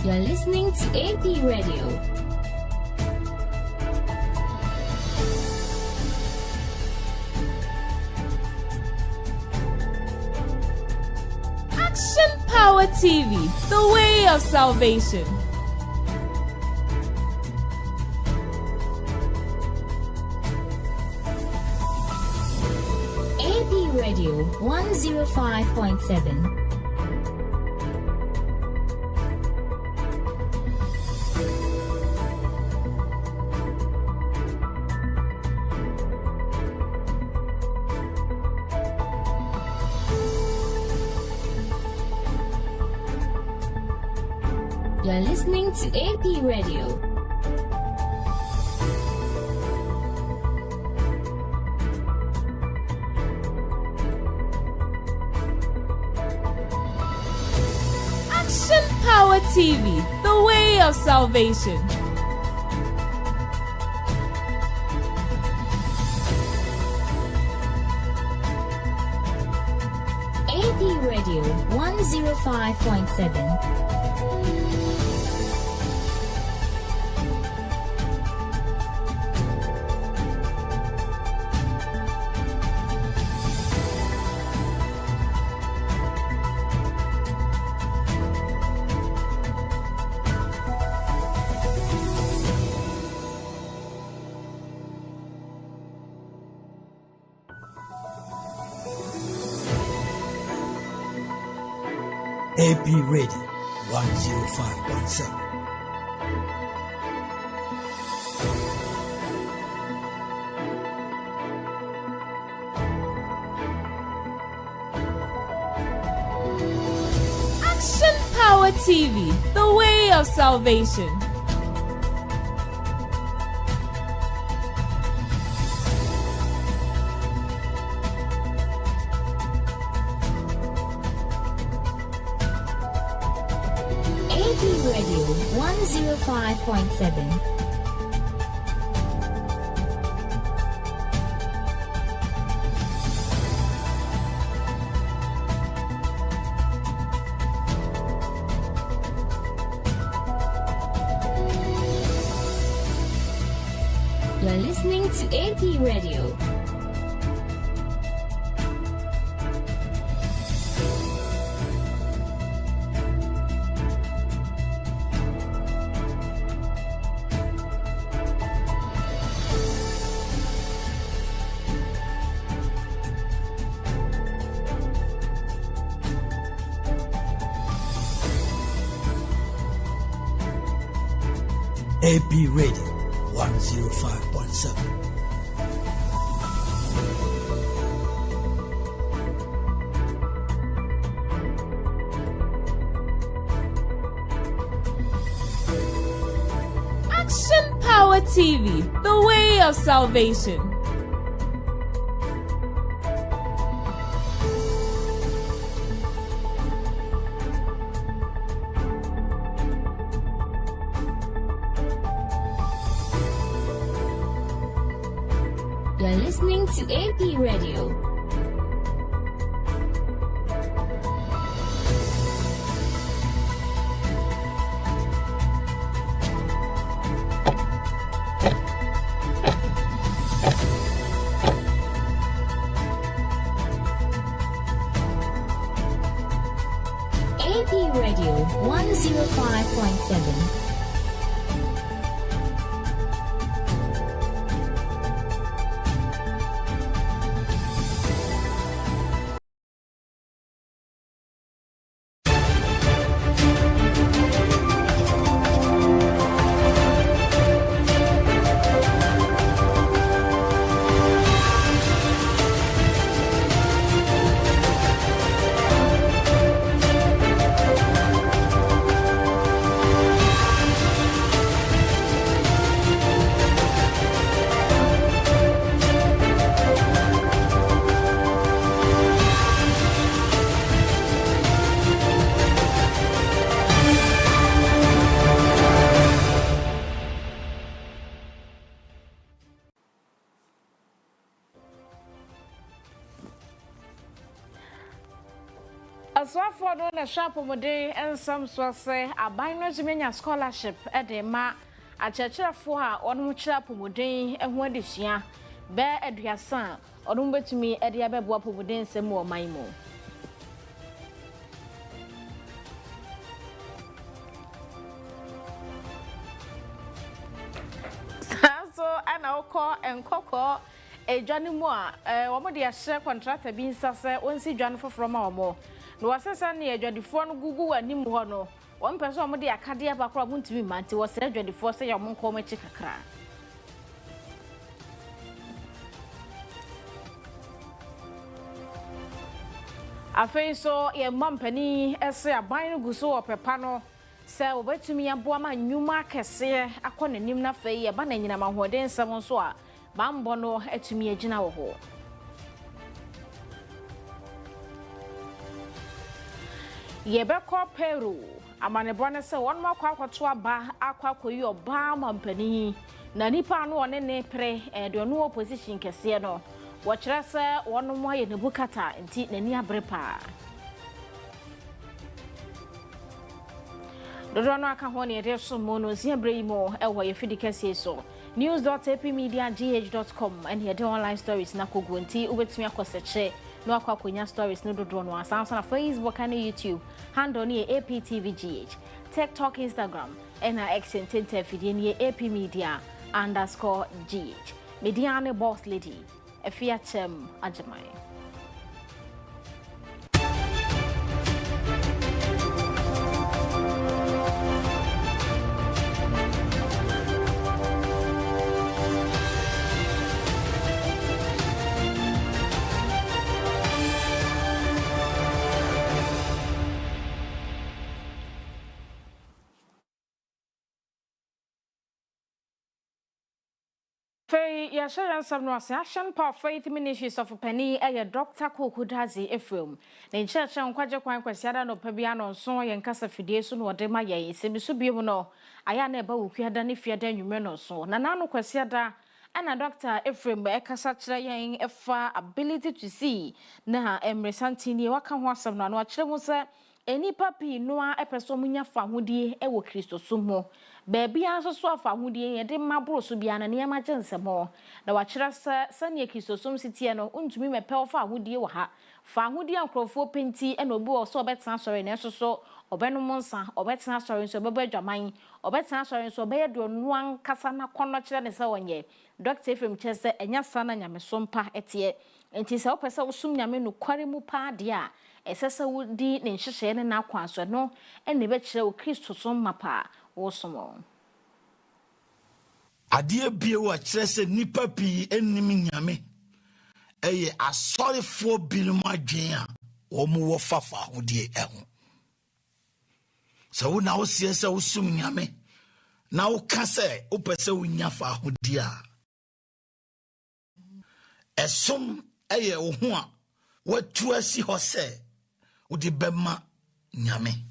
You're listening to AP Radio. Action Power TV, the way of salvation. AP Radio 105.7. You're listening to AP Radio. Action Power TV, the way of salvation. AP Radio 105.7. AP Radio 105.7. Action Power TV, the way of salvation. AP Radio 105.7. You're listening to AP Radio. AP Radio 105.7. Action Power TV, the way of salvation. You're listening to AP Radio. AP Radio 105.7. Aswafo no na sharp mode ensam so say aban no zumenya scholarship e de ma achecherefo a onu kira pomuden eho adesua be aduasa onu betumi e de abebo pomuden sem wo man mu so ana okọ enkokọ ejwani mu a wo mo de ahye contractor bi nsase onsi dwan foforo ma wo mo no wasesa ne adwadifo no gugu wanim ho no won pese wo mo de akade abakora mo ntimi mante wo se adwadifo se ya mo nko ma chi kakra afei so ye mampani ese aban no guso opepa no se obetumi aboa ma nyuma kese akọ nanim na fei ye ba na nyina mahoden nsem so a bambo no atumi agina wo ho yebekọ Peru amanebo ne se won makwa akwoto aba akwakoyi oba mampani na nipa no one ne pre de no opposition kese no wo kire se won mo aye ne bukata nti nani abrepa dodo no aka ho ne de so mo no sia breimo e wo ye fidi kese so news.apmediagh.com and here online stories na kogu nti ubetumi akoseche no akwakonya stories no dodo no asanso na Facebook and YouTube handle ni APTVGH TikTok Instagram and X and Twitter ni APmedia_GH Mediane boss lady Afia Kyem Agyemang ya shayan samno Action Power Faith Ministries of Penny Dr. Kokudazi Ephraim na church nkwaje kwan kwasiada no pabia no so ye nkasa fidie so no de ma ye sebiso biem no aya na eba wokuada ne fiada nwume no so na nanu kwasiada ana Dr. Ephraim ekasa kire yen efa ability to see na emresantini waka ho asam no akire mu se enipa pi noa epeso munya fa hodie ewo Kristo so mo beebi anso so afa hodie ye de mabro so bia na ne ma gensemo na wakira sane Kristo so msitie no untumi mepe ofa hodie wo ha fa hodie ankrofo penti ena obi wo so obetena sori na so so obenum nsa obetena sori so bebo adwaman obetena sori so be yedo no ankasa na kono kire ne se wonye Dr. Ephraim chese enya sana nyameso mpa etie enti se opese usum nyame no kware mu pa de a esesa wudi ne nhyehyɛ ne na akwanso no ene be kire wo Kristo so mapa wo somo ade bie wo kire se nipa pi enim nyame eye asorefo binom adwen a wo mu wo fafa hodie eho so wo na wo sie se wo sum nyame na wo ka se wo pese wo nya fa hodie a esom eye wo ho a watu asi ho se udi bema nyame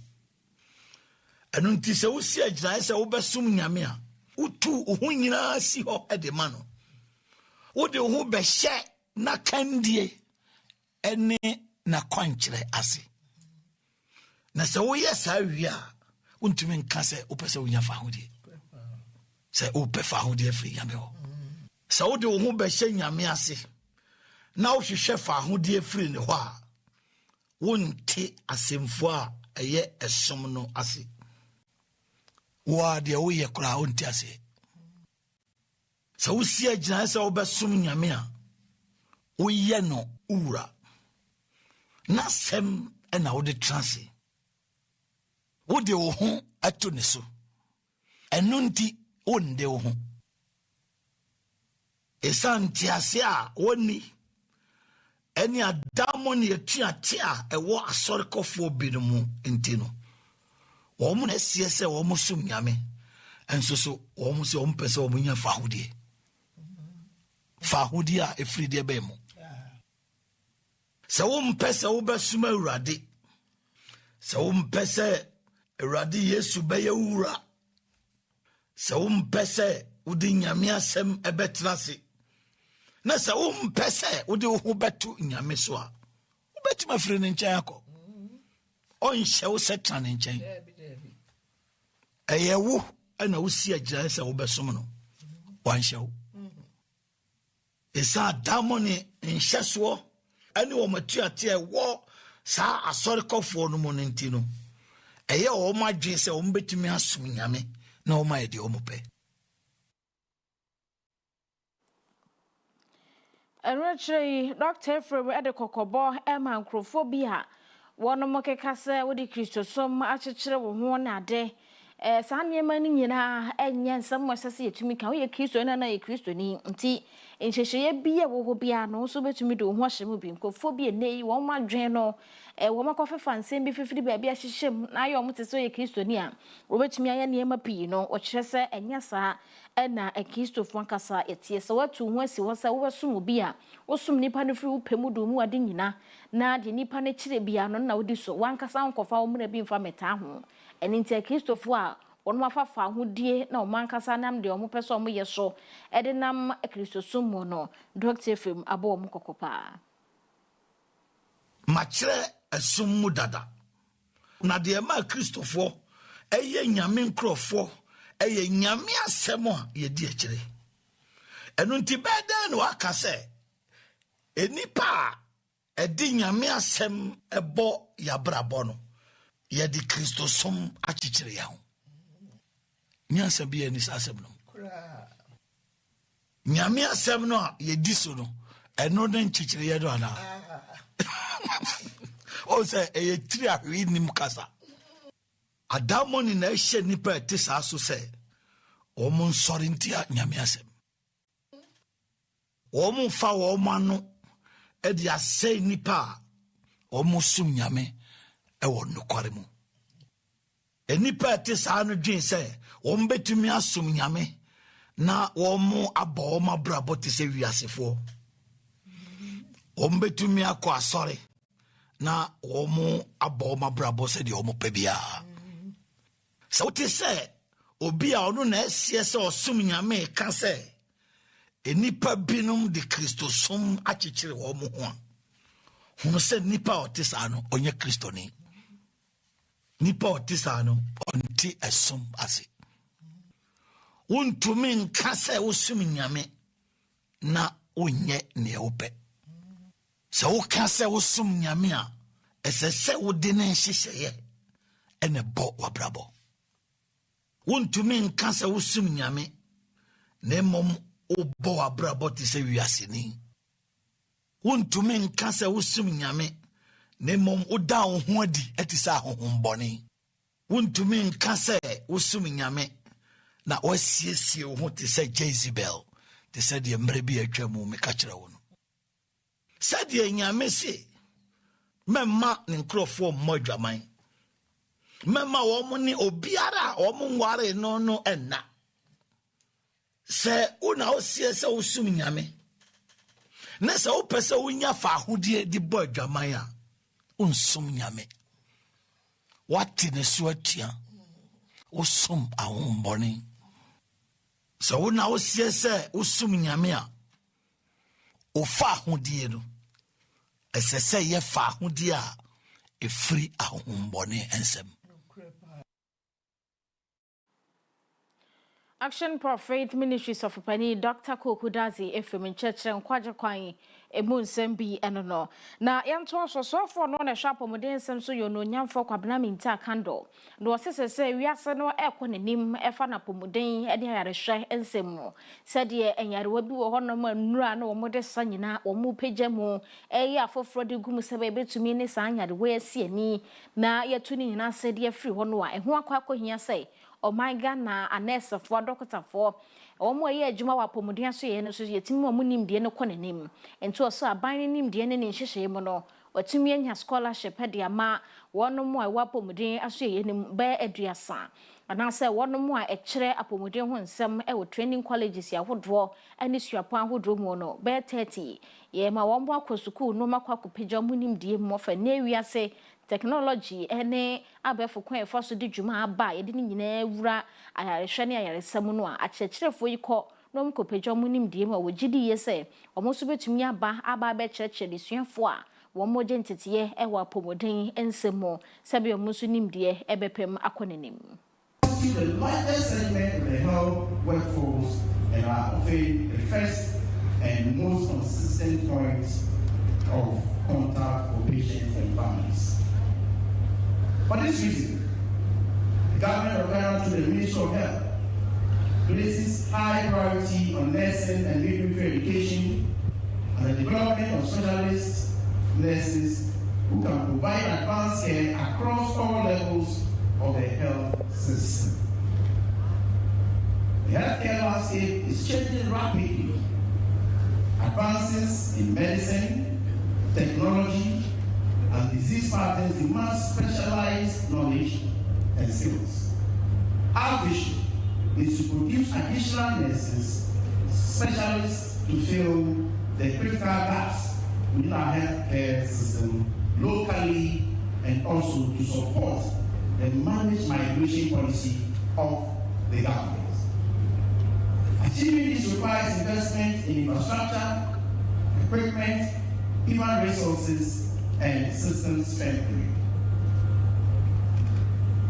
anu nti se wo si agyina se wo besum nyame a utu ho nyina si ho edema no wo de ho be hye na kandie ene na kwankyere ase na se wo yesa wi a untumi nka se wo pese wo nya fa hodie se wo pe fa hodie fri nyame ho se wo de ho be hye nyame ase na wo hwehwe fa hodie fri ne ho a wonte asemfo a eye esom no ase wa de wo ye kura wonte ase so wo si agina se wo besom nyame a wo ye no ura na sem na wo de transe wo de wo ho ato ne so eno nti wonde wo ho esanti ase a woni eni adamo ne atuate a ewo asorikofo binumu ntino wo mu na siese wo mu sum nyame enso so wo mu se wo mpese wo nya fahudie a efride be mu se wo mpese wo besuma urade se wo mpese urade Yesu be ye wura se wo mpese wo di nyame asem ebetrase na sa umpese udi uhubetu nyame so a ubeti mafiri nche yako on show set and chain. A yew and I will see a giant over Somono. One show. It's a damony in Shaswa. Anyone mature war, sa a sorry for no monentino. A year all my jeans are to me as swingame, no my diomope. Enrichly, Dr. Frey at the Cocobo, Emma Crophobia. One of Mokekasa with the Christosome, Archer, one a day. Sanya money in her, and yan some was to me, can we accuse one another Christian tea? In Cheshire be a wobia, no so to me to wash him being cophobia, nay, one my journal, a woman coffee fan, same be 50 baby as she shim, now you almost so a Christian. Over to me, I near my pino, or Chessa, and yasa, and now a kiss to Francasa, it's yes, so what to once was over soon beer, or some nipan through Pemudu Muadina, now the nipan chile no now this one casan of our money being from a town. And in Christopher, one mafa who dear no man casanam de omopeso yeso, edenam a Christosumono, Dr. Film abo Mokopa. Matre a sumudada. Na de ma Christopher, a ye nyamin crofo, a ye nyamia semo ye dear chile. And unti beda no akase, a nipa, a dinyamia sem a bo ya brabono. Ya di Christo som achichiri ya. Nyansa biya ni asem no. Nyame asem no ye di so no. Eno den chichiri ya do ana. O se ye tri ahwi nim kasa. Adamoni na ehye nipa ete sa so se. Omo nsori ntia nyame asem. Omo fa wo manu e di asei nipa. Omo sum nyame ewo nokware mu enipa te saa no dwen se wo mbetumi asom nyame na wo mu abo ma brabo te se wiasefo wo mbetumi akọ asore na wo mu abo ma brabo se de wo mu pebia so te se obi a ono na esie se osom nyame ka se enipa binum de Kristo som achichire wo mu ho hono se nipa o te saa no onye Kristo ni nipa otisano onti esom ase untumi nkase usum nyame na onye ne ope se wo kase usum nyame a esese wo de ne nhyehyeye ene bo wabrabo untumi nkase usum nyame ne mom obo wabrabo ti se wiase ni untumi nkase usum nyame ne mom oda ho adi etisa hohomboni wontumi nka se wosum nyame na wasiesie ho te se Jezebel te se de mre bi atwamu me ka kire wo no se de nyame se memma ne nkrofo modwaman memma wo mo ni obiara wo mo nware no enna se una osie se wosum nyame na se wo pese wonya fa ahodie di bo adwaman a unsum nyame wati ne suatia usum ahomboni so wona wosie se usum nyame a ofa ahodie no esese ye fa ahodie a efri ahomboni ensem. Action Prophet Ministries of Penny Dr. Kokudazi Efim Church and Kwajakwan Emun Sembi enono. Na yanto so for no na shop modern sem so yo no nyamfo kwabna minta candle. No se we ase no ekwo nenim efa na pomodin e de yarehwe ensem. Said ye enyarewa bi wo hono ma nura na wo mode sanyina wo mu pejemu eye afoforo de gum se be betumi ne sa anyarewa asi ani na yetuni nyina se de afri hono a eho akwakohia sei oh my God, na a nurse for doctor for omo ye adwuma wa pomodin so ye no so yetimi mo nim de no konenim ento so aban nim de ne nhyehyeye mo no watimi anya scholarship de ama wono mo a wa pomodin aso ye nim ba aduasa ana se wono mo a ekire apomodin ho nsem e wo training colleges ya hodro ani suapan hodro mo no ba 30 ye ma wo mo akọ school no makọ akọpagya mo nim de mo fa na wiase technology ene abefo kwan efo so di dwuma aba ye de nyina wura ayarehwe ne ayaresam no a akyekyerefo yi kọ no mkopejo mu nimdie ma wogidi ye se omo so betumi aba be kyerɛkyerɛ desuafo a wo mo gentetiye e wa pomoden ensemo sebe omo so nimdie e bepem akonenim. The largest segment of the health workforce and are often the first and most consistent point of contact for patients and families. For this reason, the government of Ghana through the Ministry of Health places high priority on nursing and midwifery education and the development of specialist nurses who can provide advanced care across all levels of the health system. The healthcare landscape is changing rapidly. Advances in medicine, technology, and disease patterns demand specialized knowledge and skills. Our vision is to produce additional nurses, specialists to fill the critical gaps within our healthcare system locally and also to support the managed migration policy of the government. Achieving this requires investment in infrastructure, equipment, human resources, and system strengthening.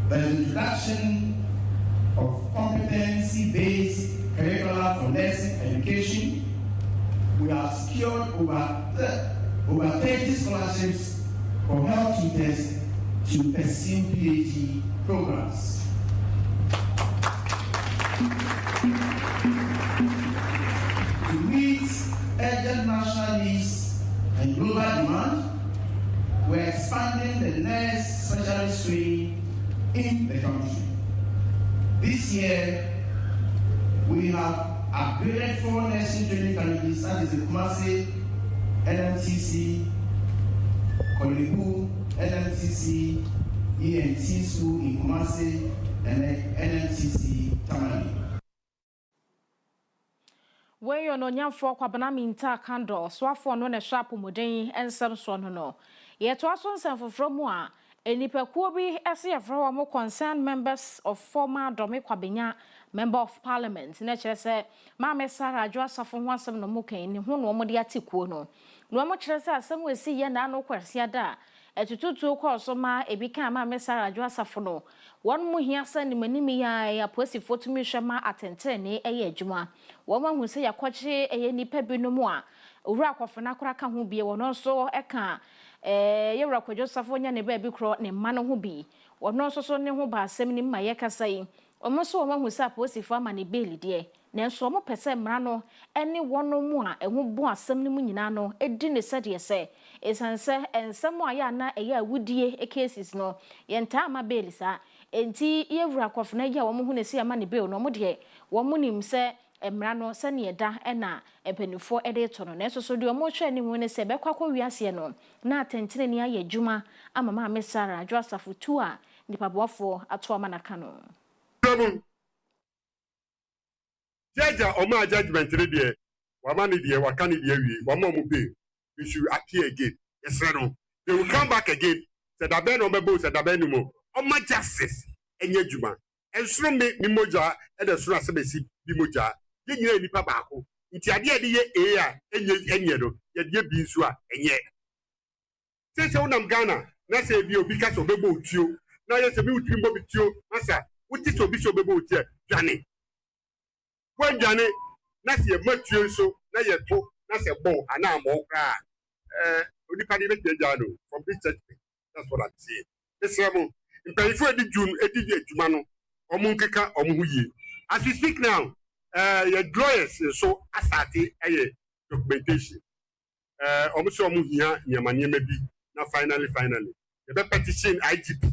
The introduction of competency-based curricula for nursing education, we have secured over 30 scholarships for health tutors to pursue PhD programs. To meet urgent national needs and global demand, we're expanding the nurse specialist training in the country. This year, we have upgraded 4 nursing training colleges, that is the Kumasi, NMTC, Kolebu, NMTC, ENT School in Kumasi, and NMTC Tamale. We yo no nyamfo kwabana minta kando swafo no ne sharp modern ensem so no ye to aso nsem foforo mu a enipakuo bi ese yefro mo concerned members of former Dome Kwabenya member of parliament na kire se ma me Sara Adwo Asafo ho asem no mo kan ni ho no mo de atikuo no mo kire se asem wesi ye na no kwase ada etututu ko so ma ebi kan ma me Sara Adwo Asafo no won mu hia sa ni manimi ya posi fotumi hwema atente ne eye adwuma won ma hu se yakwache eye nipa bi no mu a owura akofona kora ka ho bie won so eka yewura kwadwo safo nya ne ba bi kro ne ma no ho bi won so ne ho ba asem ni ma ye kasa yi omo so won hu se posi fo ama ne beli de nanso omo pese mra no ene wono mu a ehu bo asem ni mu nyina no edi ne sede se esanse ensem a ya na eya awudie cases no yenta ama beli sa enti yewura kwafuna ya wo hu ne se ama ne beli no mo de wo mu nim se emra no se ne da na epanifo ede to no nanso so de omo hwe ni mu ne se bekwa kwa wiase no na atentene ni aye adwuma ama ma me Sara Adwo Asafo tu a nipa boafo ato ama na kano Jaja Oma judgment de wamani de wakani de wi wama mu be we should appear again. Yes no. They will come back again. Said aben no mebo said aben no mo. Oma justice enye djuma. Ensuro me ni moja e de suro asebesi bi moja. Ye nyina nipa baako. Nti ade de ye a enye no. Ye de bi nso a enye. Se wonam Ghana na se bi obi ka so bebo otuo. Na ye se bi utwi mbo bituo. Masa wuti so bi so bebo otie dwane. When Johnny, that's your material so, now you're to, that's a bow, and I'm all cry. Only can even get Jano from this church. That's what I'm saying. This level, in Peripheral June, a DJ Jumano, or Munkaka, or Muyi. As we speak now, your drawers, so I started a documentation. Almost Muhia, near my name, maybe. Now, finally, the petition IGP,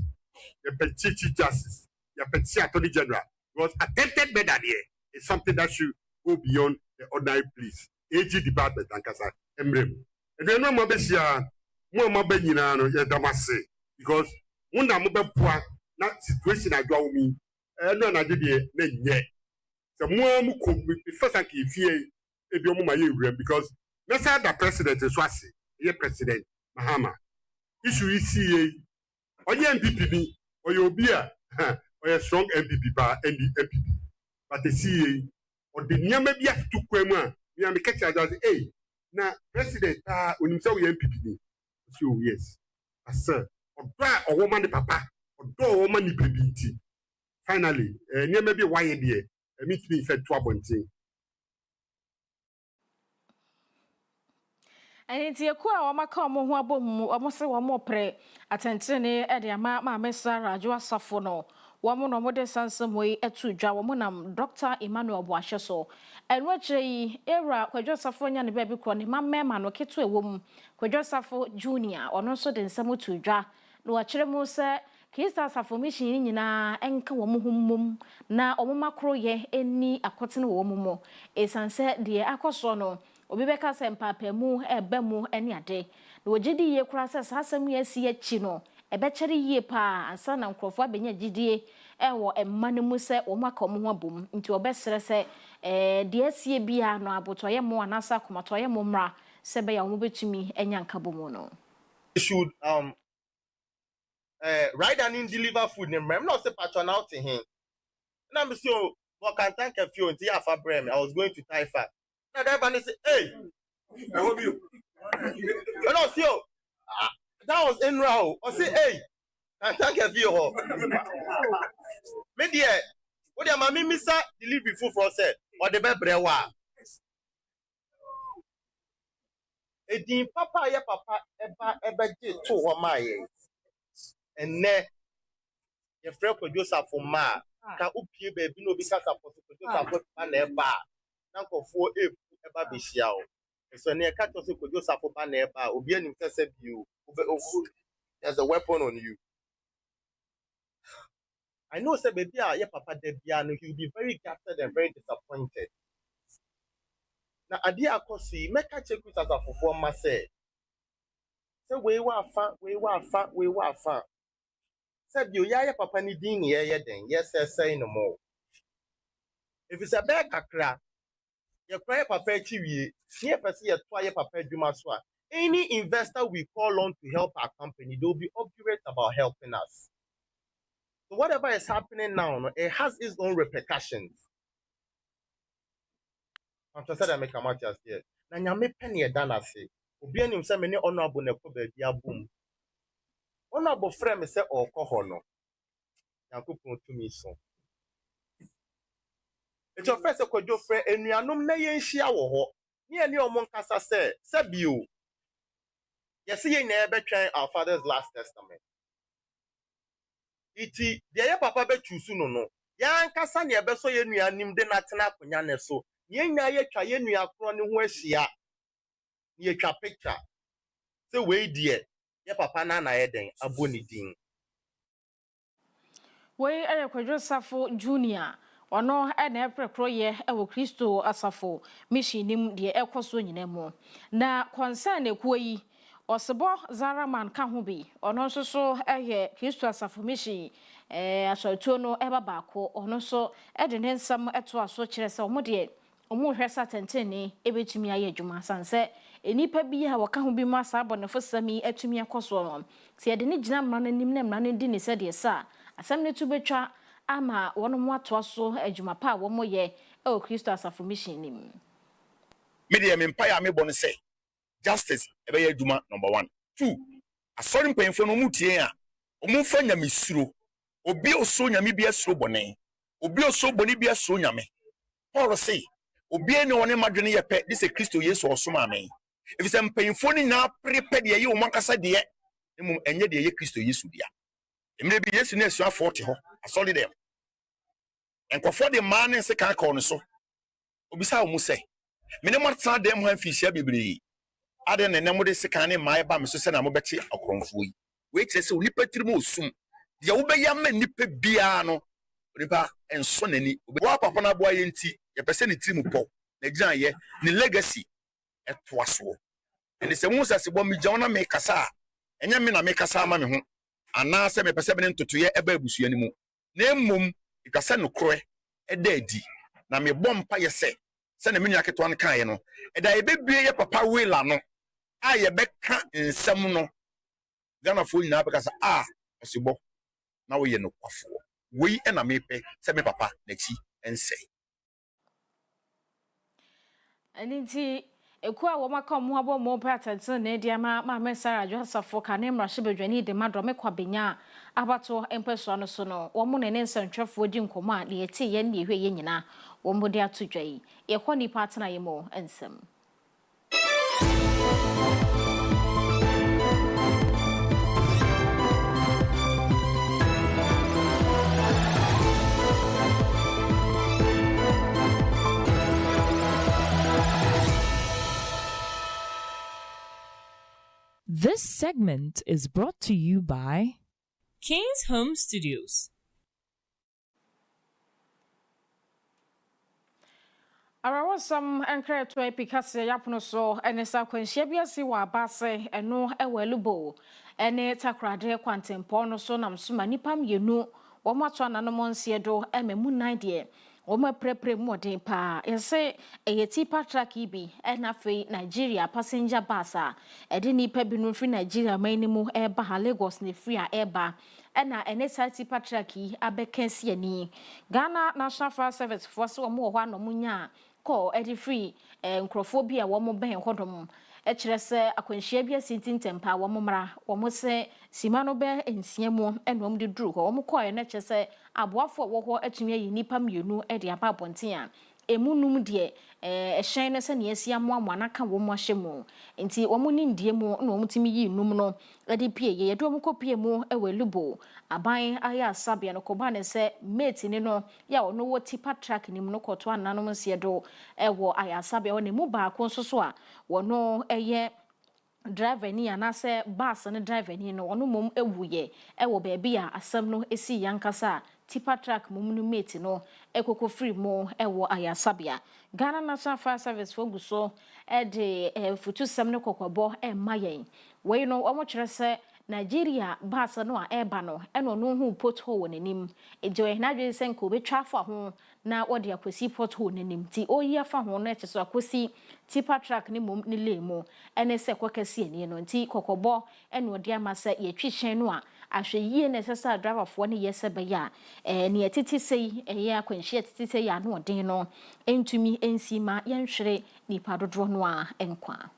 the petition justice, the petition attorney general was attempted better there. It's something that should go beyond the ordinary police. AG department and Kasa Emrem. And then no more besia, more benina no yedamase because munda mobe poa na situation adwa me. No na de na nye. So more mu ko first and fie ebi omo ma ye because nessa the president is wase. Ye president Mahama. Issue is onye MPP ni oye obi a oye strong MPP ba MPP. But the CA, or the nyama bi atu kwemu me am catch as hey na president onim say we MPP so yes asa oba o woman the papa odo woman ni pebinti finally nyama bi why there meet me said to abontin. And it's a quo, my come on, almost say one more pray. Attention, Eddie, my Messara, Joa Safono. Woman or modern son some way at two Jawamunam, Dr. Emmanuel Boishaso. And what era, Quajosafonia and baby crony, my man, or kid to a woman, Quajosafo Junior, or no so than some to dra. No, a cheremo, sir. Kistas have formation in a enka woman na omuma crow ye any a cotton woman. A sunset, dear Acosono. Obibeka sempa pemu ebemu eni ade na wogidi ye kura se asem ye si achi no ebecheri ye pa ansa na nkrofo abenya gidie ewo emma ne mu se wo maka omo abom nti obesere se de asie bia no abotoye mo anasa komatoye mo mra se be ya wo betumi enya nkabomo no. Should ride and in deliver food I'm not say patron out to him. Na me so what can thank a few until Afa brem I was going to Taifa. Now that say hey I hope you no see that was in row or say hey can thank a few me dear what your mommy missa delivery food for said or the bebrewa edin papa ya papa eba je to ho maye enne ye frɛ ko Joseph ma ka upie ba bi no bi kasa for Joseph ba na eba na nkofo eba be hia o so ne ka to so ko Joseph ba na eba obi anim sɛ bio there's a weapon on you. I know say baby your papa de bia no he'll be very gutted and very disappointed. Na ade akosi meka check with as afofo ma say we wa fa say bio ya papa ni din ye den yes say no more. If it's a bag kakra you cry papa chi wie near person ye to ye papa adwuma so a any investor we call on to help our company they'll be obdurate about helping us. So whatever is happening now it has its own repercussions. I'm just saying make a match as here. Na nyame penny e dana say obi anim say me ne honorable na ko ba bia bom. Honorable friend me say okọ no. Yankopon tumi so. It's your first kwadwo friend enuanom na ye nhia wo ho. Ne ani omo nkasa say bio. Yes ye na betwen our father's last testament. Iti de papa be chusu no. Ya nkasa ne ebe so ye nuanim de na tena akonya ne so. Ye nya ye twa ye nua kro ne ho ahia. Ye twa picture. Say we die. Ye papa na ye den aboni din. We Quajosafo Junior. Ono na eprekro ye ewo Kristo asafo mishinim de ekoso nyinamo. Na concern ekuyi osebo Zaraman ka ho bi ono nso so Kristo asafo mishi asɔtuo no eba baako ono so de ne nsam eto aso kyerɛ sɛ ɔmo de ɔmo hwɛ satentene ebetumi ayɛ adwuma sanse enipa bi a wɔka ho bi ma sa abɔnefo sami atumi akɔso no se de ne gyina mmara nanim na mmara ndi ne sɛ de sa asɛm ne tu betwa ama wɔn mo ato aso adwuma pa a wɔn yɛ ɛwɔ Kristo asafo mission nim media me empire me bɔ ne sɛ justice ɛbɛyɛ adwuma number 1 2 asɔre mpanyinfo no mu tie a ɔmo fa nyamesuro obi oso nyame bi asuro bɔne obi oso bɔne bi asuro nyame Paul say obi ene one madwene yɛ pɛ this Kristo Yesu ɔsoma amen if sɛ mpanyinfo no na prepare de yɛ wo mankasa de yɛ emu enye de yɛ Kristo Yesu dia emre bi Yesu na asuafo te hɔ asɔre dem enkɔfo de man ne se kan ka ɔno so obisa wo mu sɛ mene matsa dem han fihia bebre ade ne ne mo de se kan ne mai ba me so sɛ na mo bɛte akrɔmfo yi we kyerɛ sɛ onipa tirim osum de wo bɛya ma nipa bia no nipa enso nani wo papa na boa yɛ nti yɛ pɛ sɛ ne tirim pɔ na gyina yɛ ne legacy ɛtoa so ɛne sɛ mo sase bɔ me gya wona me kasa ɛnya me na me kasa ama me ho ana sɛ me pɛ sɛ me ntotoyɛ ɛba abusua ni mu na mmom ikasa no korɛ ɛda adi na me bɔ mpa yɛ sɛ na me nua ketewa no kae no ɛda yɛbɛbie yɛ papa wela no a yɛbɛka nsɛm no Ghana fo nyina bɛka sɛ ɔsebɔ na woyɛ no kwafoɔ wei ɛna mepɛ sɛ me papa n'akyi ɛnsɛe Nti ekua wo maka mo abo mo pattern na dia ma mesara Joseph ka ne mrahye bedwani de madro me kwabenya abato empeso no so no wo mo ne nsantwefo di nkomo a ne yeti ye ne hwe ye nyina wo mo de atodwai ye kɔ ni partner ye mo ensem. This segment is brought to you by King's Home Studios. Arawa some enkre to epikase yapono so ene sa kwanhia biase wa abase eno ewalubo ene takrade kwantempo no so nam so manipa mienu wo mato ananom nsie do ememu 9 de wo maprepre modin pa yese eyeti patrack bi ena fe Nigeria passenger bus a ede nipa bi no free Nigeria manimu eba ha Lagos ne free a eba ena ene sati patrack yi abekensi ani Ghana National Fire Service force wo mo ho anomunya ko edi free nkrofobia wo mo ben hodom e kire se akwanhia bia sintintempa wo mo mra wo mo se sima no be ensiamu enom de duru ho wo mo ko ye na kire se aboafo wo ho atumi ayi nipa mienu e de aba abonten a emunum de ehyen no se ne asia mo amanaka wo mo hyemu nti wo mo ni ndie mu na wo mo timi yi num no e de pie ye do mo ko pie mu e welubo aban aya asabia no ko ba ne se mate ni no ya wo no wo tipa track ni mu no ko to ananom nse do e wo aya asabia wo ne mu ba ko so so a wo no eye driver ni anase bus ne driver ni no ono mom ewuye e wo ba bia asam no esi yankasa tipa track mum no mate no ekoko free mo e wo aya asabia Ghana National Fire Service for guso e de futu sam ne kokobo e mayen we no omo kire se Nigeria bus no a eba no eno no hu pothole nenim ejo na dwe se nko betwa afa ho na wode akosi pothole nenim ti oyi afa ho na echeso akosi tipa track ne mom ne lemo ene se kwakasi ani no nti kokobo eno de amasa ye twihyen no a ahwe yie na sesa driver fo ne yese be ya ne etiti sei ye akwanhie etiti sei ya no den no entumi ensima yenhwere nipa dodo no a enkwa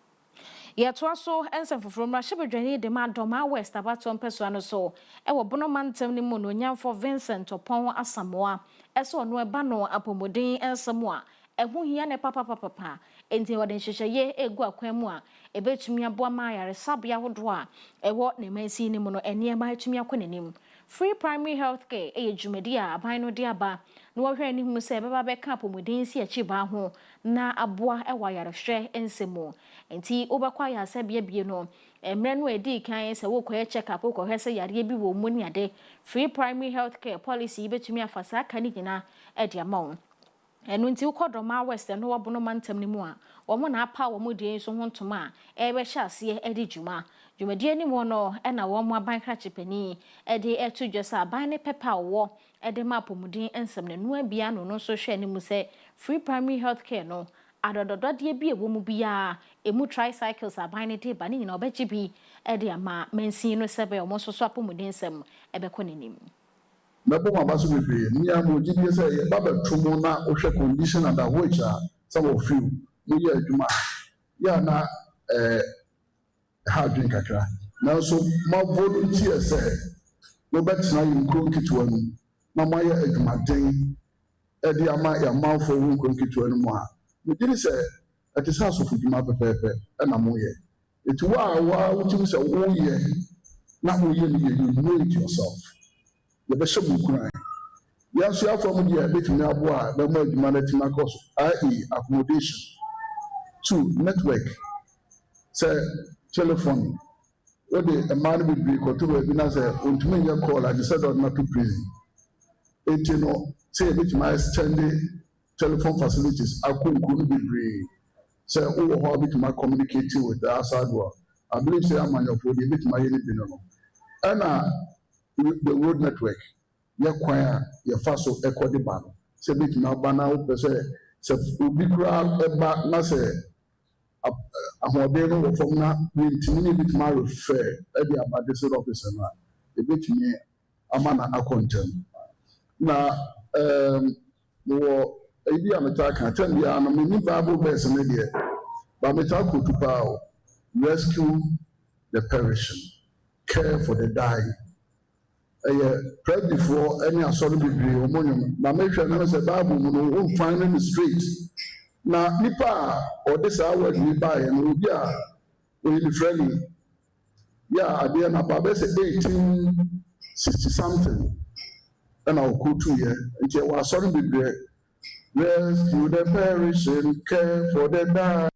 Yeto aso ensem foforo mrahye bedwani de ma doma west abato mpeso ano so e wo bono mantem ni mu no nyamfo Vincent Opon Asamoa eso no eba no apomodin ensem a ehu hia ne papa enti wode hyehyeye egu akwan mu a ebetumi aboa ma yare sabia hodo a ewo ne mansi ni mu no ene ma etumi akonenim Free primary health care ejumedi a aban no de aba no wo hwe ni hu se beba be ka apomodin si achi ba ho na aboa ewa yare hwe ensemo enti obekwa ya asabia bie no emre no edi kan se wo koye check up ko hwese yare bi wo mu ni ade free primary health care policy betumi afasa ka ni gina e de amount enu nti ukodoma west no wobono mantam ni mu a wo mo na apa wo mo de so ho ntoma e be hya ase e de djuma djumadi ni mo no e na wo mo aban krachepani e de etu dwesa aban ne pepa wo e de mapomudin ensem ne no abia no so hwe ni mu se free primary health care no adododo de bi e wo mu bia emu tricycles aban ne de ba ni na obechi bi e de ama mansin no sebe wo so so apomudin ensem e be konenim Mebo mabaso bebre ni amu gidi say ye baba tumu na ohwe condition under which some of you no ye adwuma ya na ha drink kakra na so ma volunteer say no betina you grow kitwa nu na ma ye adwuma den e di ama ya manfo wu grow kitwa nu mu a me gidi say it is house of adwuma pepepe e na mo ye it wa wuti say wo ye na wo ye ni you know it yourself the bishop Ukraine. Yes, you are from the bit now, the more humanity cost, i.e., accommodation. 2, network. Say, telephone. What a man will be called to a business, to me, your call, I decided not to prison. 18, say a bit my standing telephone facilities, I couldn't be free. Say, oh, how bit my communicating with the outside world. I believe, say, I'm on your phone, a bit my anything. And the road network ya kwaya ya faso ekodi ba no se bit na ba na wo pese se obi kura eba na se ahode no wo fom na ntimi ni bit ma refer e di abade se office na e bit ni ama na akontem na wo ebi a meta ka tell me am me Bible verse me there but meta ko to power rescue the perishing care for the dying pray before any asori bebree omonyum na me hwe na say Bible no o find in the street na nipa or this word we buy and obi a we be friendly yeah there na baba say 1860 something and I'll go to here and you was sorry bebree rescue the perishing care for the dying.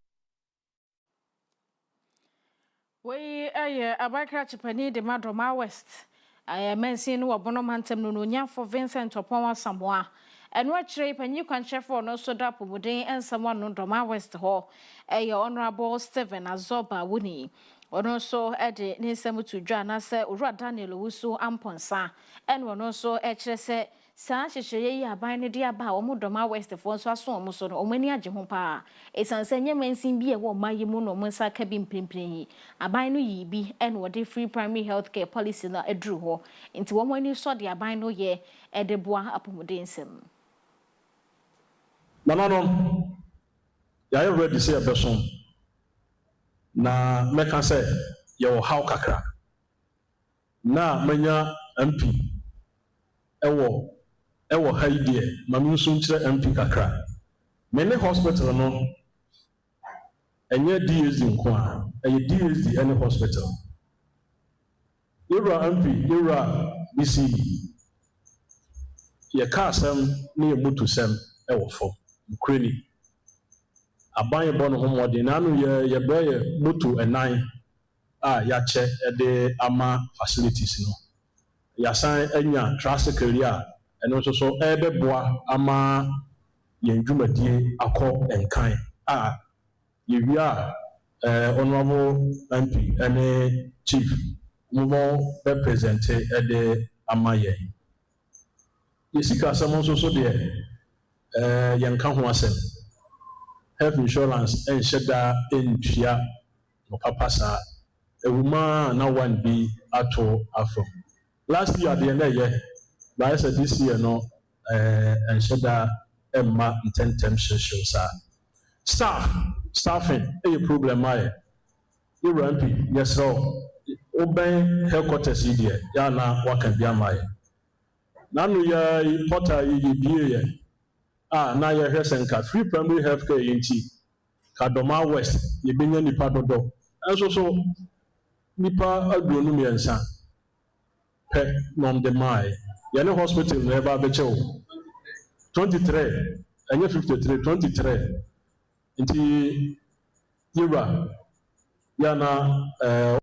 We Abakra Chipani de Madroma West. I am mentioning no abono mantem no nya for Vincent Opon Samoa. And what shape and you can chef for no soda pomudin and someone no Doma West Hall. Your Honorable Stephen Azoba Wuni. One also Eddie Nisemu to Jana say Ura Daniel Wusu Amponsa. And one also say Sa sheye ya ban ne dia ba omo Doma West for so aso omo so no omani agye ho pa esanse nyemansin bi e wo mayi mu no mo nsa ka bi mprempren yi aban no yi bi en wo de free primary healthcare policy na edru ho nti wo mani so de aban no ye edeboa apomodensem no ya you ready say abeson na meka say ye wo how kakra na manya MP ewo haidie mami nso nkyere MP kakra mene hospital no enye DSD nko a eye DSD any hospital yura MP yura BC ye ka asem ne mutu sem ewo fo kreni aban bo no homode na no ye boye mutu enan a ya che de ama facilities no ya san anya tricycle ya eno so ebeboa ama yendwumadie akọ enkan a yewia honorable MP ene chief mo represent de ama ye yesika asem so de yenka ho asem health insurance and sheda entua no papasa ewuma na one be ato afro last year the end year but I said this year no and sheda emma intentem social staffing a problem my you MP yes so oben headquarters here ya na waka bia my nanu ya portal yi bie na ye hwesenka free primary healthcare yinti Kadoma West ye benya nipa dodo enso so nipa aduonu miensa pe nom de mai ye ne hospital never be chew 23 enye 53 23 inti yura yana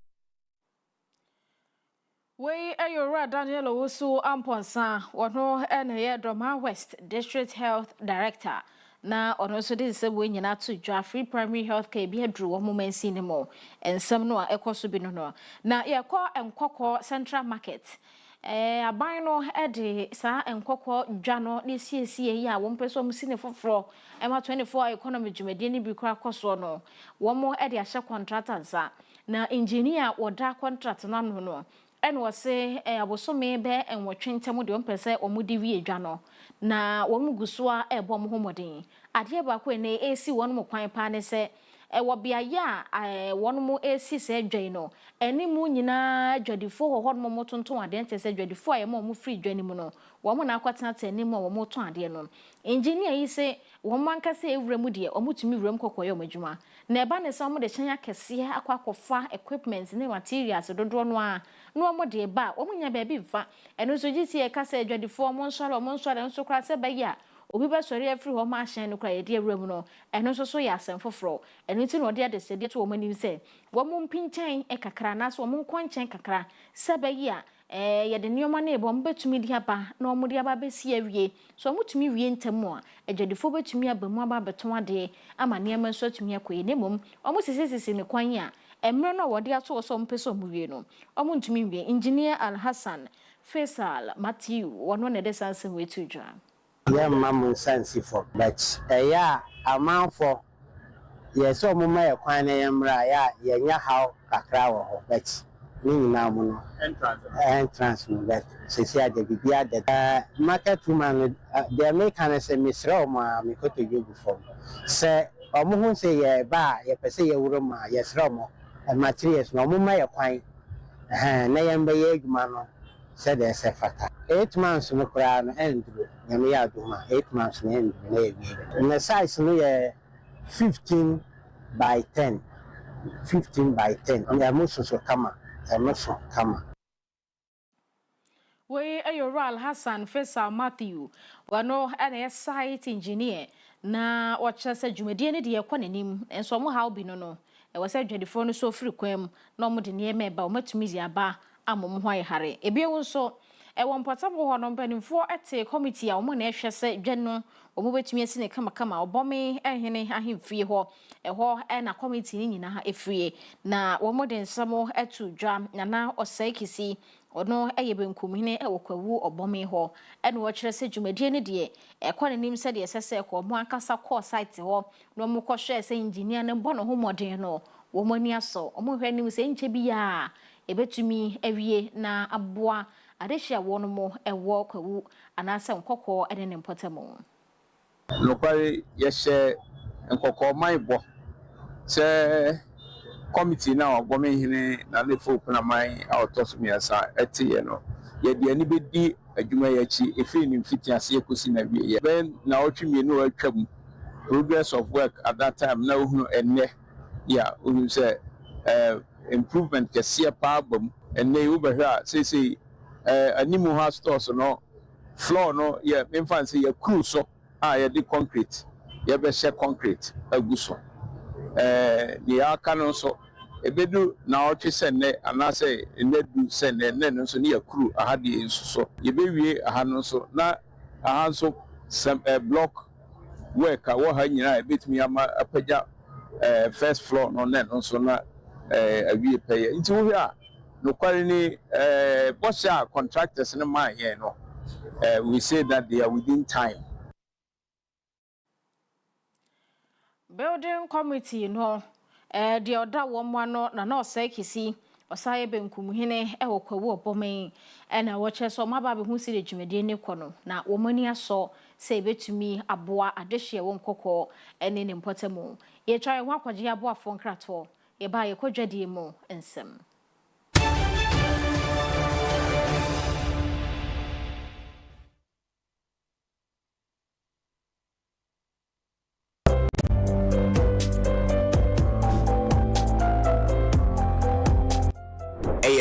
We ayora Daniel Owusu Amponsa wono ene Doma West District Health Director na ono so de se we nyina to dwa free primary health care bi adru wo momensi ne mo ensem no a ekoso bi no na yakọ enkokọ Central Market aban no de sa enkokọ dwa no ne siesie yi a wo mpeso mu sine foforo ema 24 economy dwumade ni bi kra koso no wo mo de ahye contractors na engineer woda contract na no en wose abosome be enwotwentem de ompese omudi wie dwa no na womuguso a ebo mo homodin ade ba ko ne AC won mo kwan pa ne se wo bia ya won mo AC se dwan no eni mu nyina dwadifo ho mo motonton ade ente se dwadifo aye mo free dwani mu no wo mo na akwatena tani mu wo mo ton ade no engineer yi se wo manka se ewremu de omutumi wrem kokoyo madwuma na eba ne se mo de kyanya kese akwakofa equipment ne materials dodo no a no mo de ba wo munya ba bi mfa eno so gisi e ka se dwadifo mo nsore nso kra se ba ya obi ba sori afri ho ma ahyan no kra ye de ewrem no eno so ya asem foforo eno ti no de ade se de to wo mani se wo mo mpinchen e kakra na so wo mo nkwanchen kakra se ba ya ye de nioma na ebo mbetumi di aba na omo di aba besi awie so omutumi wie ntemu a adwadifo betumi aba mu aba beton ade ama niema so atumi akoye nemom omo sisisi ne kwan a emre no wode ato so mpeso mu wie no omo ntumi wie engineer Al Hassan Faisal Matthew wono ne de sanse wetu dwa ya mamu sansi for but ya amount for yes omo ma ye kwan na yamra ya yenya how kakra wo ho but entrance no that sisi ade bibia de market woman they make an say misra ma me ko to you before say omo hu say ye ba ye pese ye wuro ma ye sra mo materials no mo ma ye kwan na ye mba ye adwuma no say de se fata 8 months no kra no endro nyame ya adwuma 8 months no endro na ye na size no ye 15 by 10 ya mo so kama we ayoral Hassan Faisal Matthew wano ana site engineer na wakyerɛ dwumadie ne de yakɔ nanim enso mo how bi no e wasa dwadifo no so firi kwam na mo de ne ema ba o matumi zi aba amom ho ayhare ebi wo nso e won portable ho no mpanimfo ete committee a mo na ehwɛ sɛ dwano o mo betumi asi ne kama obome ehene ahemfie ho ho na committee ni nyina efie na wo mo de nsamo etu dwa na osai kisi ono eye benkumhene e wokwawu obome ho ene wo kyerɛ sɛ dwumadie ne de ekɔ nanim sɛ de sɛsɛ ekɔ mo ankasa kɔ site ho no mo kɔ hwɛ sɛ engineer ne bɔ no ho modern no wo mo ni aso omo hwɛ nim sɛ nche bi ya ebetumi awie na aboa adehia wo no mo ewo kwawu anasɛ nkɔkɔ ene ne mpɔtamo nokwari yɛhyɛ nkɔkɔ manbɔ sɛ committee na obome hene na lefo plaman autosom yasa etiye no ye de ani bedi adwuma yachi efi ni mfitiase ekosi na wie ben na otwemie no atwam progress of work at that time na ohunu enne ya ohunu say improvement kese pa abam enne wo behwa say animu ha stores no floor no ye memfa say ye crew so ye de concrete ye be share concrete aguso the akano so ebedu na otwe sene anase enedu sene ne no so ne yakuru ahade enso so yebewie aha no so na aha so block work a wo ha nyina ebetumi ama apagya first floor no ne no so na awie pay nti wo hia no kware ni bosha contractors ne man here no we say that they are within time. Building committee no the oda wo no na osai kisi osai benkumhene e wokwawu obome na wo kye so maba be hu si de dwumade ne kono na wo mani aso se betumi aboa adehye wo nkokɔ ene ne mpotamo ye twa ho akwaje aboa fo nkrato ye ba ye kodwadie mu ensem.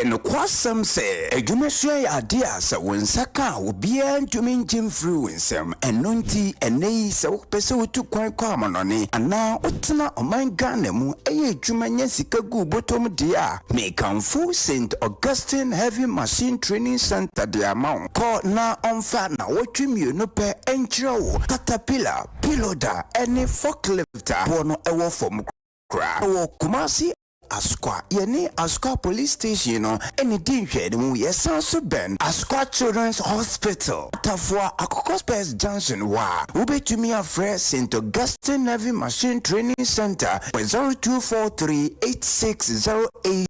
No kwasam se adwumasua ya ade a se wonsaka obia ntumi ngim free wonsam enonti enei se wopese wotu kwan kwa amanone ana otena omanga na mu eye adwumanya sika gu botom de a mekanfo St Augustine Heavy Machine Training Center de amount ko na onfa na wotwemie no pe enkyerɛwo caterpillar piloder any forklifter bono ewo fom kra wo kumasi Asqua yene Asqua police station no ene din hwede mu yesanso ben Asqua Children's Hospital tafua Akoko Space Junction wa ubetumi afre St Augustine Heavy Machine Training Center 02438608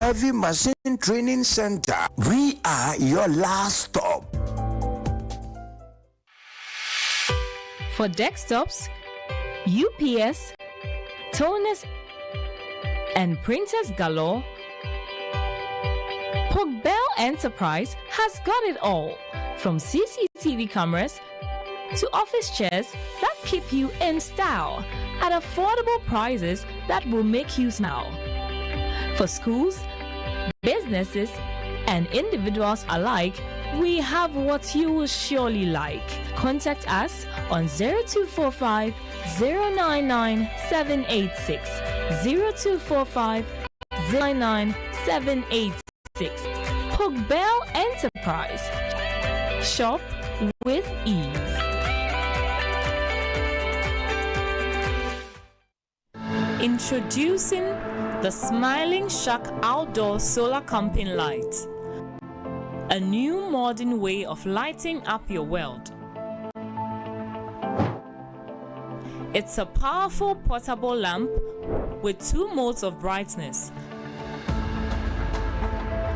Heavy Machine Training Center. We are your last stop. For desktops, UPS, toners and printers galore, Bell Enterprise has got it all, from CCTV cameras to office chairs that keep you in style at affordable prices that will make you smile. For schools, businesses, and individuals alike, we have what you will surely like. Contact us on 0245 099 786, 0245 099 786. Bell Enterprise. Shop with ease. Introducing the Smiling Shark Outdoor Solar Camping Light. A new modern way of lighting up your world. It's a powerful portable lamp with 2 modes of brightness.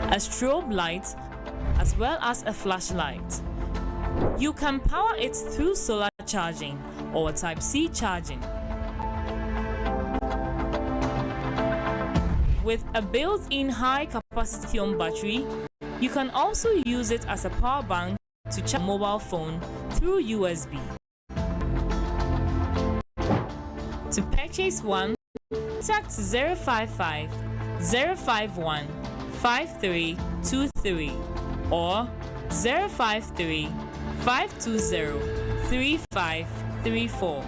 a strobe light, as well as a flashlight. You can power it through solar charging or Type-C charging. With a built-in high-capacity lithium battery, you can also use it as a power bank to charge a mobile phone through USB. To purchase one, contact 055 051 5323 or 053 520 3534.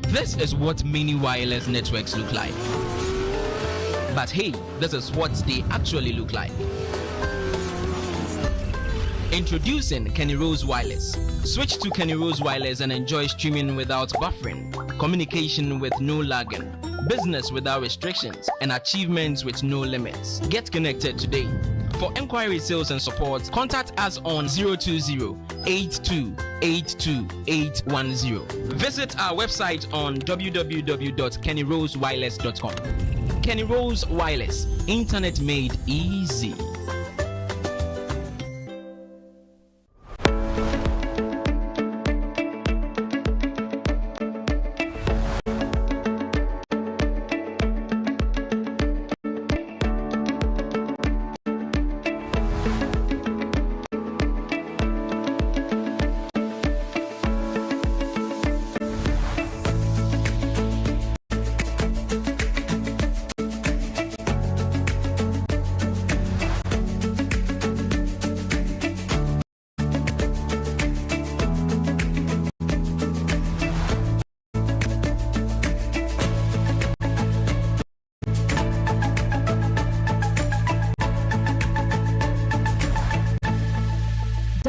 This is what mini wireless networks look like. But hey, this is what they actually look like. Introducing Kenny Rose Wireless. Switch to Kenny Rose Wireless and enjoy streaming without buffering, communication with no lagging, business without restrictions, and achievements with no limits. Get connected today. For inquiry, sales, and support, contact us on 020-8282-810. Visit our website on www.kennyrosewireless.com. Kenny Rose Wireless, internet made easy.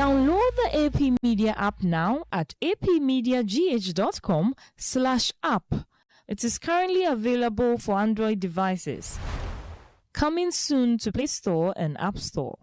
Download the AP Media app now at apmediagh.com/app. It is currently available for Android devices. Coming soon to Play Store and App Store.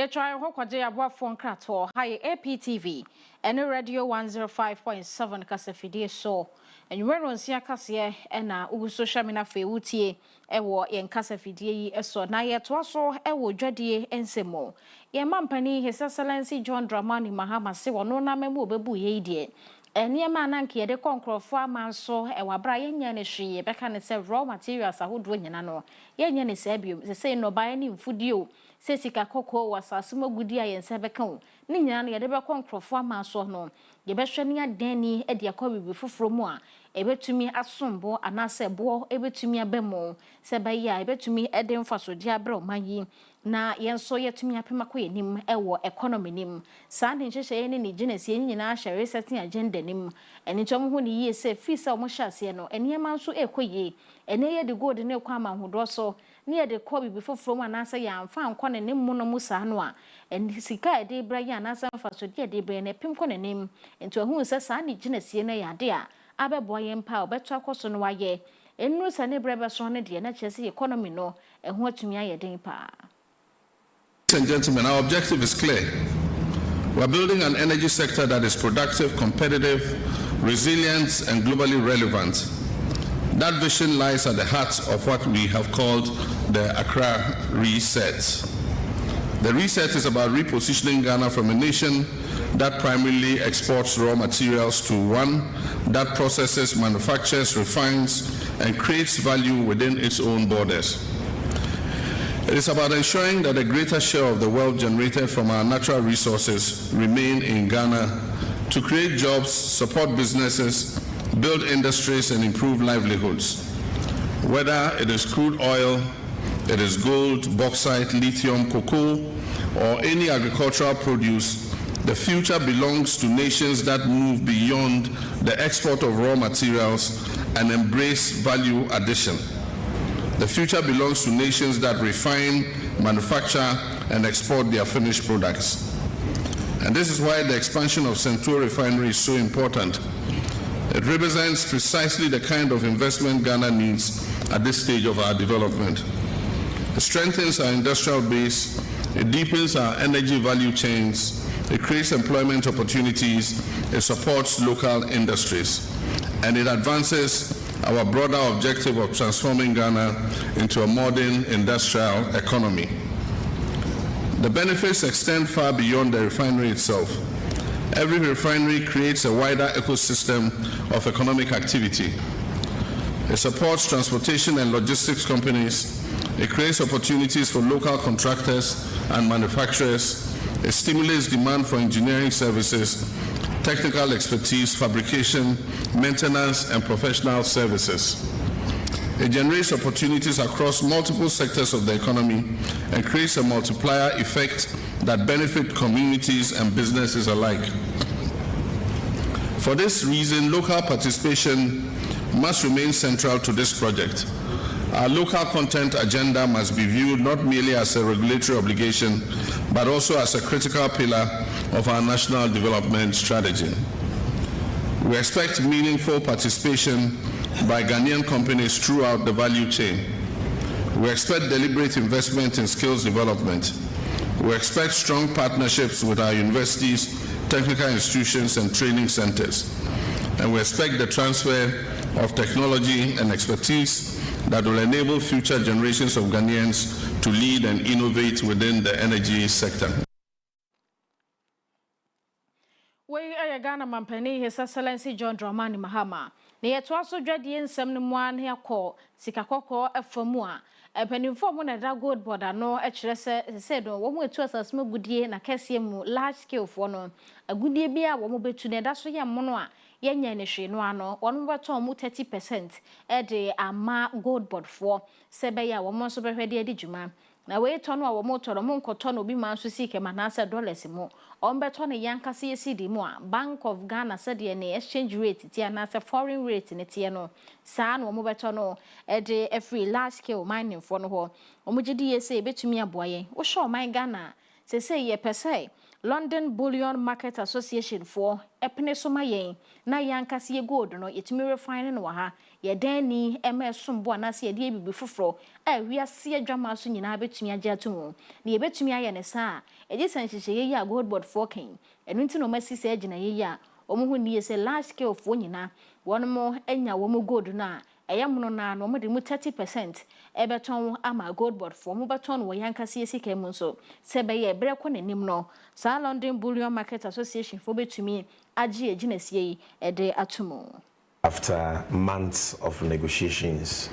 try hokwaje aboafo nkrato hi APTV ene radio 105.7 kasafidie so enwero nsia kase na ugu social media fewutie ewo yen kasafidie yi eso na yeto so ewo dwadie ensemo ye mampani His Excellency John Dramani Mahama se wono na memu obebu ye die eniema na nke de konkrofo amanso ewabra yenya ne hwie beka ne se raw materials ahodo nyina no yenya ne se biom se no ba ni mfudio se sika kokko wasase magudi ayense beka o ni nyina no ye de be konkrofo amanso no ye be hwe ne adani e de akobibi foforo mu a ebetumi asombo anase bo ebetumi abemo se ba ya ebetumi ede mfaso di abra omanyi na yenso yetumi apema koyenim ewo economy nim saa de nhyehyeye ne neginesi nyina ahye resetting agenda nim eni tom ho ne yie se fisa omo hyase no eniema nso ekoye ene ye de gold ne kwa amahodo so ne ye de ko bibi foforo mu anase ya amfa anko ne nim no mu saa no a eni sika de bra ya anase mfaso de bra ne pem ko ne nim ento hu se saa neginesi ne ya de a abebo yempa obeto akoso no waye enu sa ne bra be so ne de na kyese economy no eho atumi ayeden pa. Ladies and gentlemen, our objective is clear. We are building an energy sector that is productive, competitive, resilient, and globally relevant. That vision lies at the heart of what we have called the Accra Reset. The reset is about repositioning Ghana from a nation that primarily exports raw materials to one that processes, manufactures, refines, and creates value within its own borders. It is about ensuring that a greater share of the wealth generated from our natural resources remain in Ghana to create jobs, support businesses, build industries, and improve livelihoods. Whether it is crude oil, it is gold, bauxite, lithium, cocoa, or any agricultural produce, the future belongs to nations that move beyond the export of raw materials and embrace value addition. The future belongs to nations that refine, manufacture, and export their finished products. And this is why the expansion of Central Refinery is so important. It represents precisely the kind of investment Ghana needs at this stage of our development. It strengthens our industrial base, it deepens our energy value chains, it creates employment opportunities, it supports local industries, and it advances our broader objective of transforming Ghana into a modern industrial economy. The benefits extend far beyond the refinery itself. Every refinery creates a wider ecosystem of economic activity. It supports transportation and logistics companies. It creates opportunities for local contractors and manufacturers. It stimulates demand for engineering services, technical expertise, fabrication, maintenance, and professional services. It generates opportunities across multiple sectors of the economy and creates a multiplier effect that benefit communities and businesses alike. For this reason, local participation must remain central to this project. Our local content agenda must be viewed not merely as a regulatory obligation, but also as a critical pillar of our national development strategy. We expect meaningful participation by Ghanaian companies throughout the value chain. We expect deliberate investment in skills development. We expect strong partnerships with our universities, technical institutions, and training centers. And we expect the transfer of technology and expertise that will enable future generations of Ghanaians to lead and innovate within the energy sector. We are Ghana Mampani, His Excellency John Dramani Mahama. Near to also dread the insem one here call, Sikakoko, a formua. A penny for one at that good border, no, actually said, one way to us a small good year, and a cassium large scale for no. A good year be a woman to the that's ya monoa. Yenyanishe no ano, one more tom 30% ede ama gold board for Sebeya, one more super ready edijuma. Na we turn our motor, a monk or ton will be man to seek a manasa dollars more. On beton a yanka CSD more. Bank of Ghana said the exchange rate, Tiana, foreign rate in a tiano. San or mobetono, ede a free large scale mining for no ho. Omujidi say, bet to me a boy, or show my Ghana. Say ye per se. London Bullion Market Association for Epinesoma yen na yanka si gold no yetumi refine no ha ye dan ni ms sombo na se ye bi foforo wi ase adwama so nyina betumi agye atomu na ye betumi aye ne sa eje sanhihye ye ya gold board for king enu nti no masi se agina ye ya omo hu ni se large scale for nyina wonmo enya womo gold na eyamuno na no mo de mu 30% ebeton ama gold board for mo beton wo yanka si sika mu so se be ye bre ko nanim no sa London Bullion Market Association for betumi agye aginasie ede atomo. After months of negotiations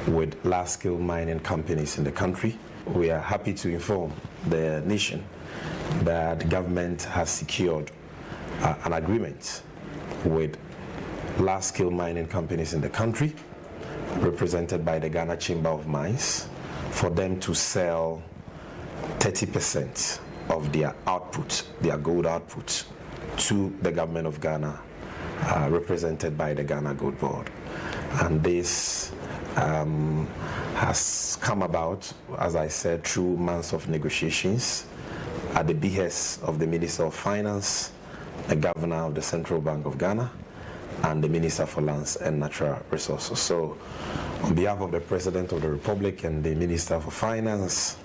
with large-scale mining companies in the country, we are happy to inform the nation that the government has secured an agreement with large-scale mining companies in the country, represented by the Ghana Chamber of Mines, for them to sell 30% of their output, their gold output, to the government of Ghana, represented by the Ghana Gold Board. And this has come about, as I said, through months of negotiations at the behest of the Minister of Finance, the Governor of the Central Bank of Ghana, and the Minister for Lands and Natural Resources. So, on behalf of the President of the Republic and the Minister for Finance,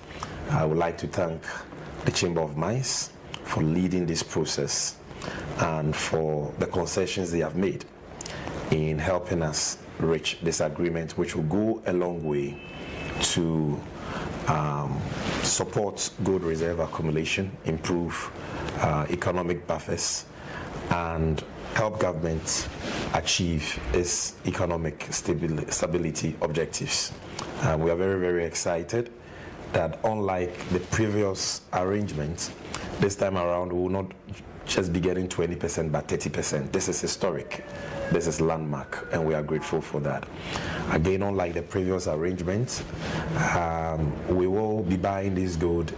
I would like to thank the Chamber of Mines for leading this process and for the concessions they have made in helping us reach this agreement, which will go a long way to support gold reserve accumulation, improve economic buffers, and help governments achieve its economic stability objectives. We are very, very excited that unlike the previous arrangements, this time around we will not just be getting 20% but 30%. This is historic. This is landmark, and we are grateful for that. Again, unlike the previous arrangements, we will be buying this gold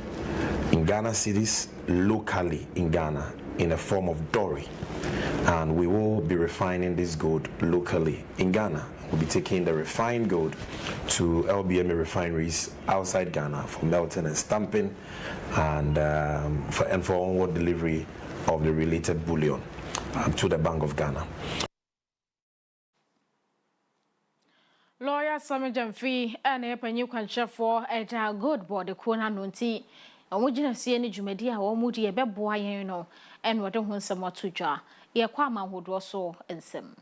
in Ghana cities, locally in Ghana, in a form of dory. And we will be refining this gold locally in Ghana. We'll be taking the refined gold to LBMA refineries outside Ghana for melting and stamping, and for onward delivery of the related bullion to the Bank of Ghana. Lawyer Sammy Jamfi and a penny culture for a good body corner nunti. And would you see any Jumedia or moody a bed boy, you know, and what don't want some more to jar? Ye Kwama would also and some.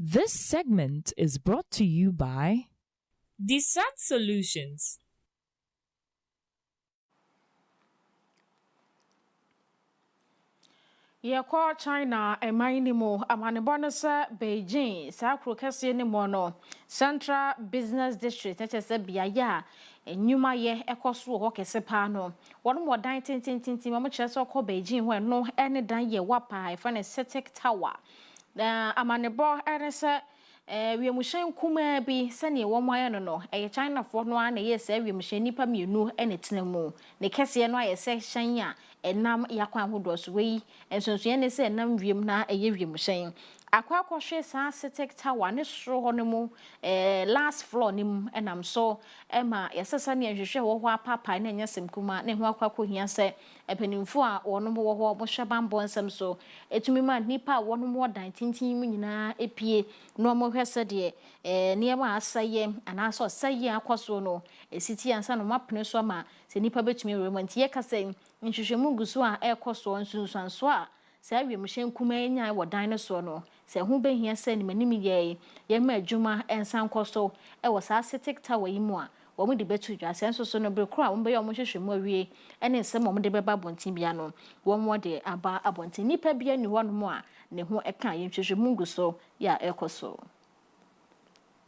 This segment is brought to you by Desat Solutions. Ye call China a minimo a manibonasa Beijing, Sacro Cassian Mono, Central Business District, such as a Biaya, a Numa ye ecosu walk a sepano. One more 19 Mamma Chester call Beijing when no any dine ye wapa, find a Cetic Tower. The Amanebo Eresa. We mushen kuma bi sani wo mo aye no China for no an ye say we mushen nipa mienu ene tenemu ne kese no aye say hyan a enam yakwan hodo so we ensonso ne say enam wiem na eye wiem hyan akwa akohwe sa Cetic Tower ne soro ho no mu last floor nim enam so ema yesesa ne hwehwe wo ho apapa na nya semkuma ne ho akwa kohia say epanimfo a wono mo wo mo hwebambo nsam so etumi ma nipa wono mo dan tintin mu nyina epie no mo hwese de niema asaye anaso saye akoso no esiti ansa no mapene so ma se nipa betumi remonti ye kase nhwehwemu guso a ekoso nsunsuanso a se awiem hyen kuma enya wo dan no so no se hu behia se ni manim ye ma adwuma ensan koso e wo sa Cetic Tower yi mu a wo mu de betu dwa se nso so no brekro a wo be yo mo hwehwemu awie ene nsem wo mu de beba bontin bia no wo mo de aba abontin nipa bia ni wo no mo a ne ho eka ye nhwehwemu guso ya ekoso.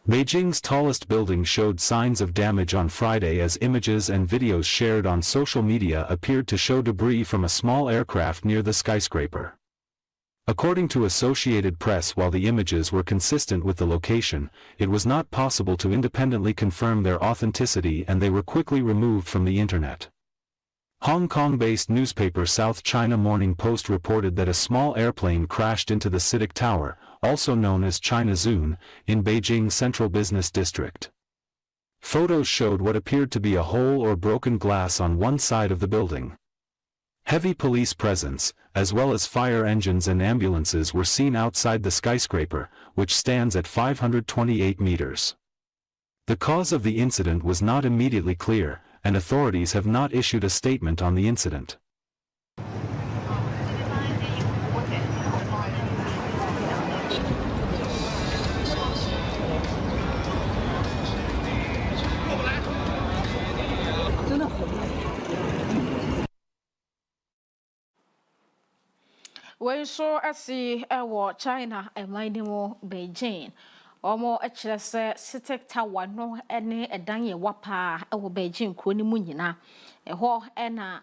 Beijing's tallest building showed signs of damage on Friday as images and videos shared on social media appeared to show debris from a small aircraft near the skyscraper. According to Associated Press, while the images were consistent with the location, it was not possible to independently confirm their authenticity and they were quickly removed from the internet. Hong Kong-based newspaper South China Morning Post reported that a small airplane crashed into the Cetic Tower, also known as China Zone, in Beijing's central business district. Photos showed what appeared to be a hole or broken glass on one side of the building. Heavy police presence, as well as fire engines and ambulances were seen outside the skyscraper, which stands at 528 meters. The cause of the incident was not immediately clear, and authorities have not issued a statement on the incident. We saw asi ewo China e mindimo Beijing. Omo echere se Cetic Tower no ene edan ye wapa ewo Beijing kro ni mu nyina. Eho ena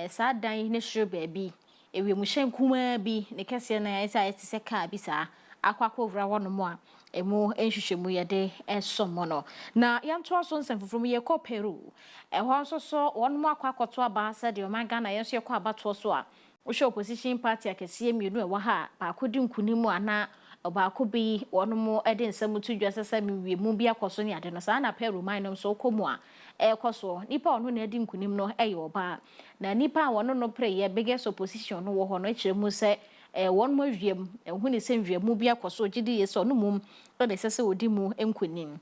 sa dan ne hwe baabi. Ewiemhyen kuma bi ne kese na esa etise ka bi sa akwakọ ovra wono mo a emu enhwehwemu ye de esomo no. Na yanto aso nsemfofrom ye ko Peru. Eho nso so wono mo akwakoto aba sa de o man Ghana yenso ye ko abato so a Usho opposition party akese mienu e wa ha ba akodi nkunimu ana obaako bi wono ede nsam tu dwa sesa miwiemu bi akoso ne ade no sa na Peru man so komu a ekoso nipa ono na edi nkunim no eye oba na nipa wono no pre ye biggest opposition no wo ho no ekiremu se wono mo wiem hu ne se wiemu bi akoso gidi yeso no mum to ne sese odi mu nkunim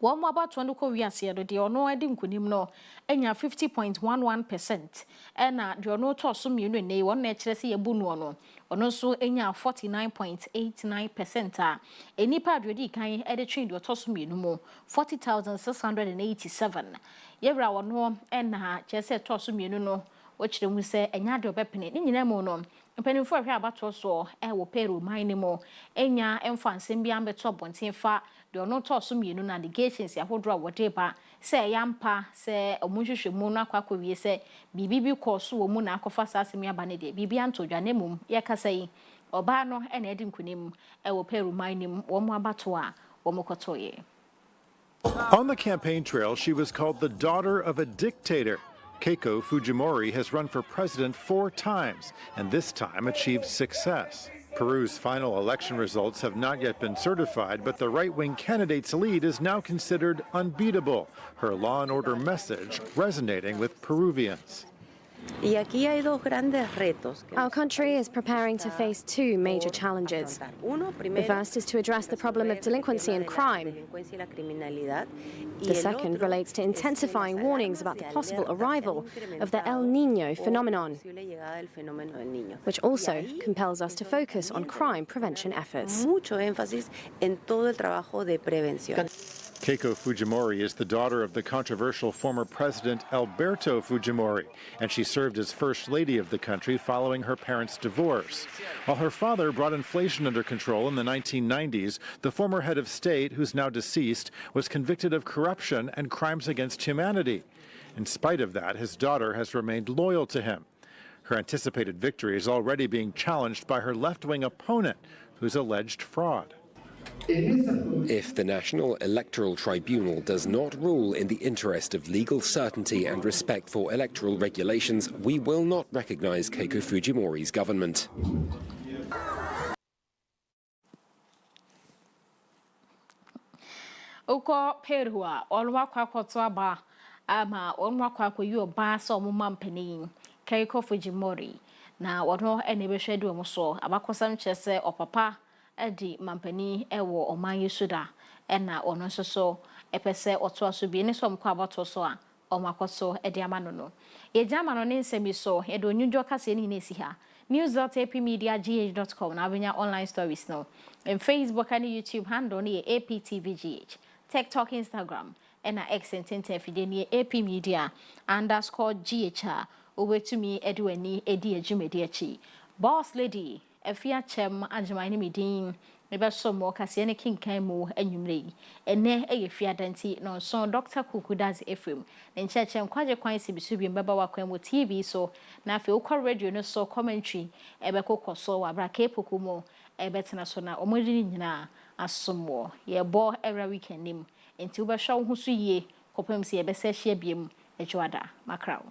One more about 20 years the ono edi nkunim no enya 50.11% and the ono to assume you ne one na kire se yebu no ono so enya 49.89% a enipa adwedi kan ede twin de otoso mienu mu 40,687 yewra wono ena chese toso mienu no wochire mu se enya de obepene ni nyina mu no mpanimfo ahwe abato so wo peru mine mu enya emfa nsem bia mbeto bonten fa de ono toso mienu na allegations yahodro wode ba se yampa se omunhwehwe mu no akwakowie se bibi koso wo mu na akofa sasem ya ba ne de bibi antodwa ne mum ye kasa yi oba no ena edi nkunim wo peru mine mu wo mu abato a wo mu kotoye. On the campaign trail, she was called the daughter of a dictator. Keiko Fujimori has run for president 4 times and this time achieved success. Peru's final election results have not yet been certified, but the right-wing candidate's lead is now considered unbeatable, her law and order message resonating with Peruvians. Our country is preparing to face 2 major challenges. The first is to address the problem of delinquency and crime. The second relates to intensifying warnings about the possible arrival of the El Niño phenomenon, which also compels us to focus on crime prevention efforts. Keiko Fujimori is the daughter of the controversial former president Alberto Fujimori, and she served as first lady of the country following her parents' divorce. While her father brought inflation under control in the 1990s, the former head of state, who's now deceased, was convicted of corruption and crimes against humanity. In spite of that, his daughter has remained loyal to him. Her anticipated victory is already being challenged by her left-wing opponent, who's alleged fraud. If the National Electoral Tribunal does not rule in the interest of legal certainty and respect for electoral regulations, we will not recognize Keiko Fujimori's government. Oko Peru a olwa kwakwoto aba ama onwa kwakwoyi oba so omuma mpanin Keiko Fujimori na wono ene behwede omo so abakosam chese opapa edi mampani ewo oman yesuda ena ono soso epese oto aso bi ne so mkwa abato so a omakoso edi amano no ye jama no ne nsemi so ye do nyudwo kase ni nesi ha news.apmedia.gh.com na abenya online stories no in Facebook and YouTube handle ni APTVGH TikTok Instagram ena X entente fide ni APmedia_GH obetumi edwani edi adwumedi achi boss lady Afia Kyem Agyemang ni medin mebe so mo kase ne kinkan mu anwumre ene eyefia danti no so Dr. Kukudazi FM ne ncheche nkwaje kwan sibisu bi mbeba wakwan mu TV so na afi ukwa radio no so commentary ebe kokoso wa bra kepoku mu ebe tena so na omodini nyina asomo ye bo every weekend nim enti ube sha wo husu yie kopem si ebe se hia biem ejwada makrawo